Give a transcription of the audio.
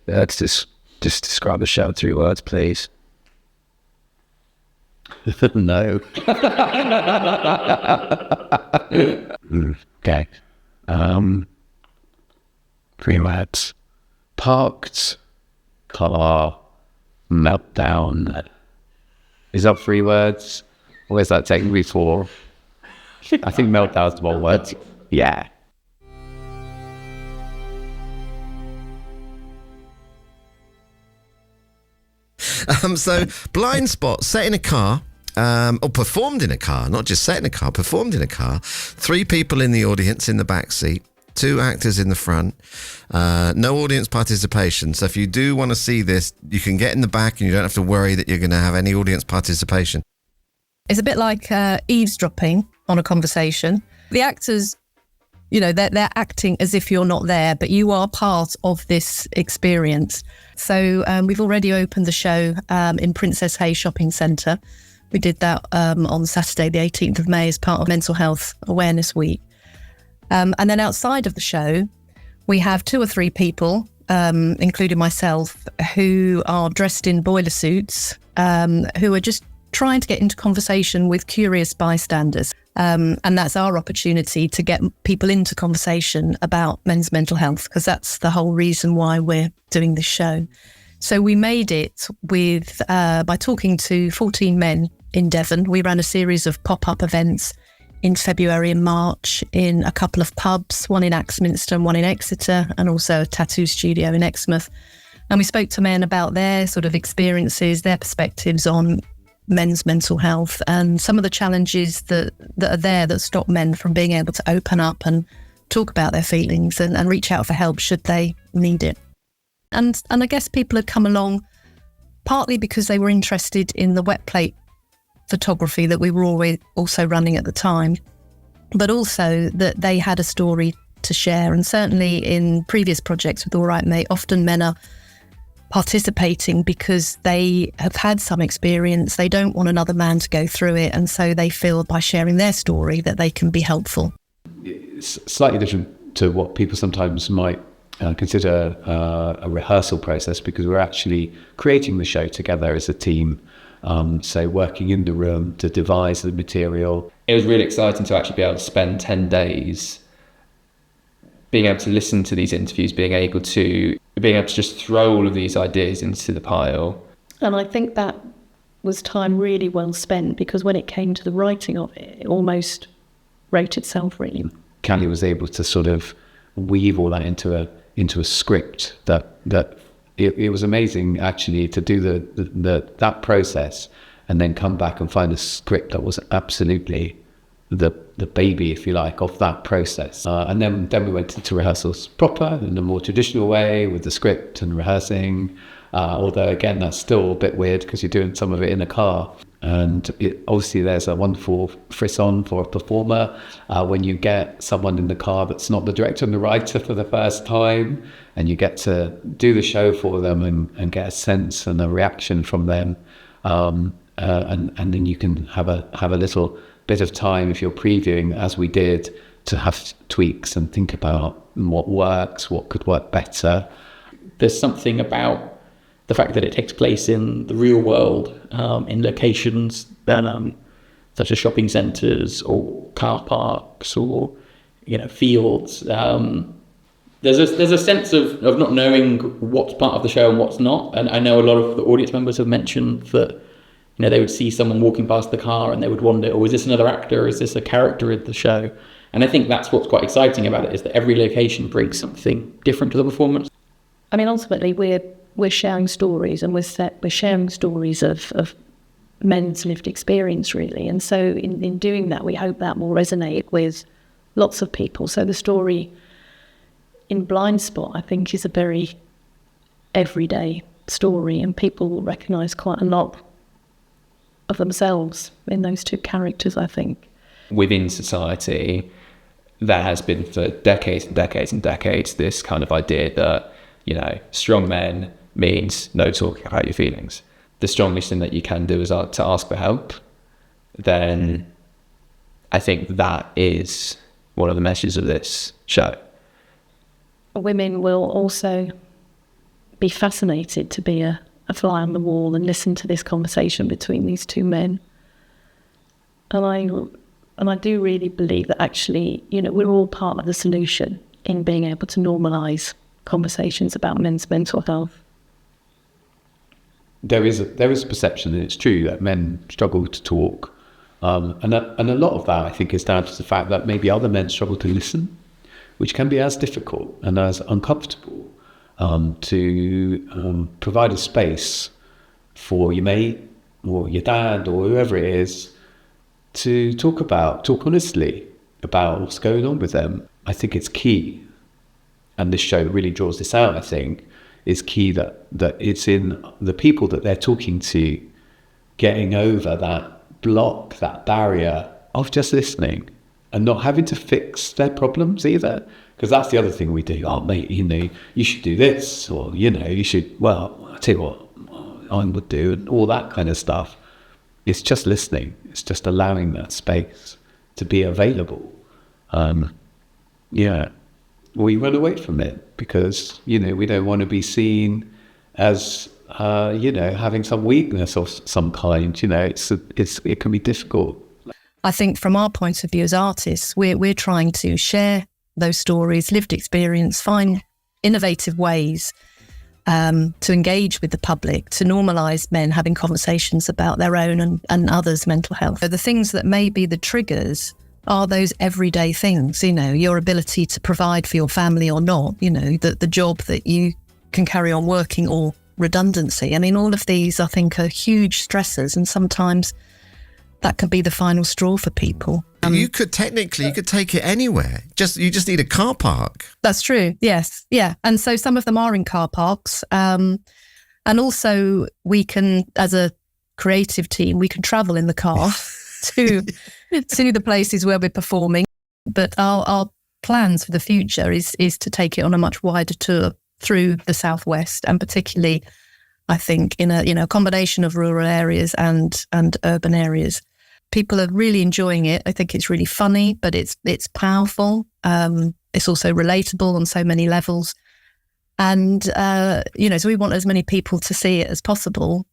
Just describe the show in 3 words, please. No. Okay. 3 words. Parked car meltdown. Is that 3 words? Or is that technically 4? I think meltdown's 1 word. Yeah. So Blind Spot, set in a car, or performed in a car, not just set in a car, performed in a car. 3 people in the audience in the back seat, 2 actors in the front, no audience participation. So if you do want to see this, you can get in the back and you don't have to worry that you're going to have any audience participation. It's a bit like eavesdropping on a conversation. The actors, you know, they're acting as if you're not there, but you are part of this experience. So we've already opened the show in Princess Hay Shopping Centre. We did that on Saturday, the 18th of May, as part of Mental Health Awareness Week. And then outside of the show, we have 2 or 3 people, including myself, who are dressed in boiler suits, who are just trying to get into conversation with curious bystanders. And that's our opportunity to get people into conversation about men's mental health, because that's the whole reason why we're doing this show. So we made it with by talking to 14 men in Devon. We ran a series of pop-up events in February and March in a couple of pubs, one in Axminster and one in Exeter, and also a tattoo studio in Exmouth. And we spoke to men about their sort of experiences, their perspectives on men's mental health, and some of the challenges that are there that stop men from being able to open up and talk about their feelings and reach out for help should they need it. And I guess people had come along partly because they were interested in the wet plate photography that we were always also running at the time, but also that they had a story to share. And certainly in previous projects with All Right Mate, often men are participating because they have had some experience. They don't want another man to go through it, and so they feel by sharing their story that they can be helpful. It's slightly different to what people sometimes might consider a rehearsal process, because we're actually creating the show together as a team. So working in the room to devise the material. It was really exciting to actually be able to spend 10 days being able to listen to these interviews, being able to just throw all of these ideas into the pile. And I think that was time really well spent, because when it came to the writing of it, it almost wrote itself really. Callie was able to sort of weave all that into a script that it was amazing actually to do that process and then come back and find a script that was absolutely the baby, if you like, of that process. And then we went into rehearsals proper in a more traditional way with the script and rehearsing. Although again, that's still a bit weird because you're doing some of it in a car. And obviously there's a wonderful frisson for a performer when you get someone in the car that's not the director and the writer for the first time, and you get to do the show for them and get a sense and a reaction from them. And then you can have a little bit of time, if you're previewing, as we did, to have tweaks and think about what works, what could work better. There's something about the fact that it takes place in the real world, in locations that, such as shopping centres or car parks or fields. There's a sense of not knowing what's part of the show and what's not. And I know a lot of the audience members have mentioned that they would see someone walking past the car and they would wonder, oh, is this another actor? Is this a character in the show? And I think that's what's quite exciting about it, is that every location brings something different to the performance. I mean, ultimately, we're sharing stories, and we're sharing stories of men's lived experience, really. And so in doing that, we hope that will resonate with lots of people. So the story in Blind Spot, I think, is a very everyday story, and people will recognise quite a lot of themselves in those 2 characters, I think. Within society, there has been for decades and decades and decades this kind of idea that, strong men means no talking about your feelings. The strongest thing that you can do is to ask for help. Then I think that is one of the messages of this show. Women will also be fascinated to be a fly on the wall and listen to this conversation between these two men. And I do really believe that actually, you know, we're all part of the solution in being able to normalise conversations about men's mental health. There is a perception, and it's true, that men struggle to talk, and a lot of that, I think, is down to the fact that maybe other men struggle to listen, which can be as difficult and as uncomfortable, to provide a space for your mate or your dad or whoever it is to talk honestly about what's going on with them. I think it's key, and this show really draws this out, I think, is key that it's in the people that they're talking to getting over that block, that barrier of just listening and not having to fix their problems either. Because that's the other thing we do. Oh, mate, you know, you should do this, or, you know, you should, well, I'll tell you what I would do, and all that kind of stuff. It's just listening. It's just allowing that space to be available. We run away from it because, you know, we don't want to be seen as, you know, having some weakness of some kind. You know, it can be difficult. I think from our point of view as artists, we're trying to share those stories, lived experience, find innovative ways to engage with the public, to normalise men having conversations about their own and others' mental health. So the things that may be the triggers are those everyday things, you know, your ability to provide for your family or not, you know, the job that you can carry on working, or redundancy. I mean, all of these, I think, are huge stressors, and sometimes that can be the final straw for people. You could take it anywhere. You just need a car park. That's true. Yes. Yeah. And so some of them are in car parks. And also we can, as a creative team, we can travel in the car to the places where we're performing. But our plans for the future is to take it on a much wider tour through the Southwest, and particularly, I think, in a combination of rural areas and urban areas. People are really enjoying it. I think it's really funny, but it's powerful. It's also relatable on so many levels. And, you know, so we want as many people to see it as possible.